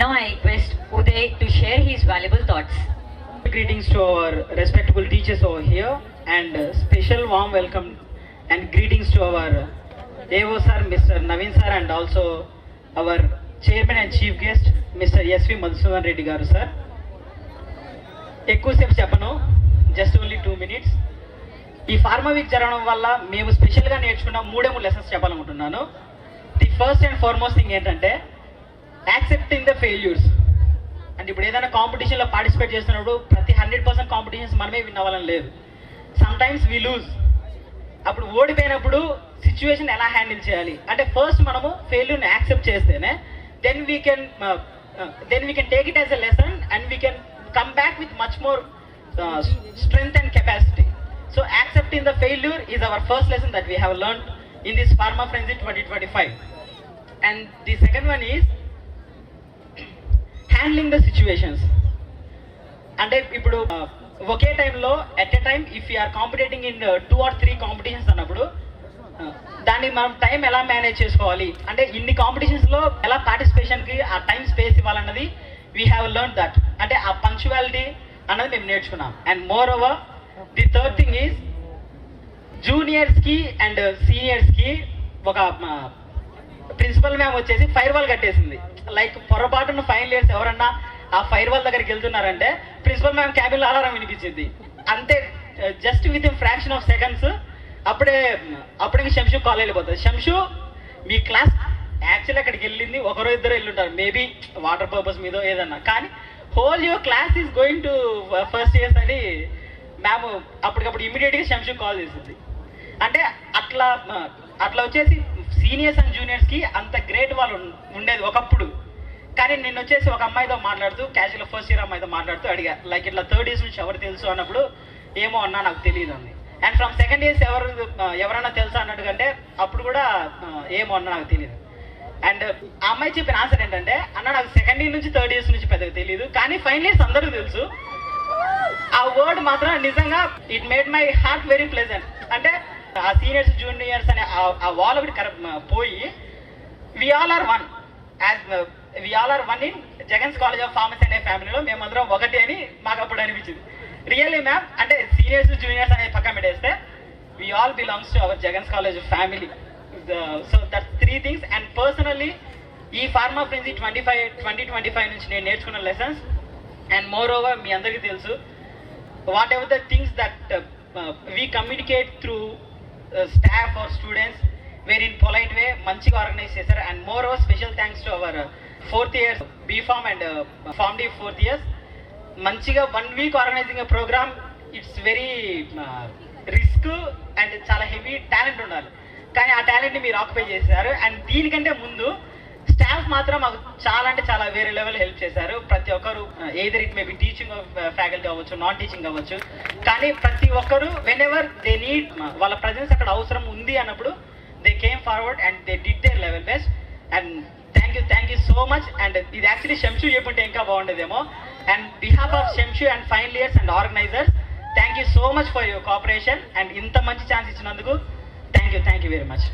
Now I request Uday to share his valuable thoughts. Greetings to our respectable teachers over here, and special warm welcome and greetings to our AO sir, Mr. Naveen sir, and also our chairman and chief guest, Mr. SV Madhusudan Reddy garu sir. ఎక్కువసేపు చెప్పను, just only 2 minutes. ఈ pharma week జరగడం వల్ల మేము స్పెషల్గా నేర్చుకున్న 3 lessons చెప్పాలనుకుంటున్నాను. The first and foremost thing ఏంటంటే యాక్సెప్టింగ్ ద ఫెయిల్యూర్స్. అంటే ఇప్పుడు ఏదైనా కాంపిటీషన్లో పార్టిసిపేట్ చేస్తున్నప్పుడు ప్రతి 100% కాంపిటీషన్స్ మనమే విన్ అవ్వాలని లేదు. Sometimes we lose. అప్పుడు ఓడిపోయినప్పుడు సిచ్యువేషన్ ఎలా హ్యాండిల్ చేయాలి అంటే ఫస్ట్ మనము ఫెయిల్యూర్ని యాక్సెప్ట్ చేస్తేనే then we can take it as a lesson and we can come back with much more strength and capacity. So accepting the failure is our first lesson that we have learned in this Pharma Frenzy 2025. And the second one is handling the situations. అంటే ఇప్పుడు ఒకే టైంలో at a time if you are competing in 2 or 3 competitions అన్నప్పుడు దాన్ని మనం time ఎలా manage చేసుకోవాలి అంటే ఇన్ని కాంపిటీషన్స్లో ఎలా పార్టిసిపేషన్కి ఆ టైం స్పేస్ ఇవ్వాలన్నది వీ హ్యావ్ లెర్న్ దట్. అంటే ఆ పంక్చువాలిటీ అన్నది మేము నేర్చుకున్నాం. And moreover the third thing is జూనియర్స్కి అండ్ సీనియర్స్కి ఒక ప్రిన్సిపల్ మ్యామ్ వచ్చేసి ఫైర్ వాల్ కట్టేసింది. లైక్ పొరపాటున ఫైనల్ ఇయర్స్ ఎవరన్నా ఆ ఫైర్ వాల్ దగ్గరికి వెళ్తున్నారంటే ప్రిన్సిపల్ మ్యామ్ క్యాబిన్లో అలారం వినిపించింది. అంతే, just within fraction of seconds అప్పుడే శంషు కాల్ వెళ్ళిపోతుంది. శంషు మీ క్లాస్ యాక్చువల్లీ అక్కడికి వెళ్ళింది ఒకరో ఇద్దరు వెళ్ళుంటారు, మేబీ వాటర్ పర్పస్ మీదో ఏదన్నా, కానీ whole your class is going to first years అని మ్యామ్ అప్పటికప్పుడు ఇమీడియట్గా శంషు కాల్ చేసింది. అంటే అట్లా వచ్చేసి సీనియర్స్ అండ్ జూనియర్స్కి అంత గ్రేట్ వాళ్ళు ఉండేది ఒకప్పుడు. కానీ నేను వచ్చేసి ఒక అమ్మాయితో మాట్లాడుతూ క్యాజువల్ ఫస్ట్ ఇయర్ అమ్మాయితో మాట్లాడుతూ అడిగా, లైక్ ఇట్లా 3rd ఇయర్స్ నుంచి ఎవరు తెలుసు అన్నప్పుడు ఏమో అన్నా నాకు తెలియదు అంది. అండ్ ఫ్రమ్ 2nd ఇయర్స్ ఎవరన్నా తెలుసా అన్నట్టుకంటే అప్పుడు కూడా ఏమో అన్నా నాకు తెలియదు. అండ్ ఆ అమ్మాయి చెప్పిన ఆన్సర్ ఏంటంటే, అన్న నాకు 2nd ఇయర్ నుంచి 3rd ఇయర్స్ నుంచి పెద్దగా తెలియదు, కానీ ఫైనల్ ఇయర్స్ అందరికీ తెలుసు. ఆ వర్డ్ మాత్రం నిజంగా it made my heart very pleasant. అంటే ఆ సీనియర్స్ జూనియర్స్ అనే ఆ వాల్ ఒకటి పోయి we all are one in Jagan's college of pharmacy అనే ఫ్యామిలీలో మేమందరం ఒకటి అని మాకు అప్పుడు అనిపించింది. రియల్లీ మ్యామ్, అంటే సీనియర్స్ జూనియర్స్ అనేది పక్కన పెట్టేస్తే we all belongs to our Jagan's college family. So that 3 things. And personally ఈ ఫార్మా ఫ్రెంజీ 2025 నుంచి నేను నేర్చుకున్న లెసన్స్ అండ్ మోర్ ఓవర్ మీ అందరికీ తెలుసు, whatever the things that we communicate through staff or students were in polite way మంచిగా organise చేశారు. And moreover special thanks to our 4th years B Pharm and Pharm D 4th years. మంచిగా 1 week organising a programme, it's very risk and చాలా heavy talent ఉండాలి, కానీ ఆ టాలెంట్ని మీరు occupy చేశారు. అండ్ దీనికంటే ముందు స్టాఫ్ మాత్రం మాకు చాలా అంటే చాలా వేరే లెవెల్ హెల్ప్ చేశారు. ప్రతి ఒక్కరు either it may be teaching faculty అవ్వచ్చు, నాన్ టీచింగ్ అవ్వచ్చు, కానీ ప్రతి ఒక్కరు వెన్ ఎవర్ దే నీడ్ వాళ్ళ ప్రజెన్స్ అక్కడ అవసరం ఉంది అన్నప్పుడు they came forward and they did their level best. And thank you so much. And ఇది యాక్చువల్లీ శంషు చెప్పుంటే ఇంకా బాగుండేదేమో. And behalf of Shamshu and final years and organisers, thank you so much for your cooperation. And ఇంత మంచి chance ఇచ్చినందుకు thank you very much.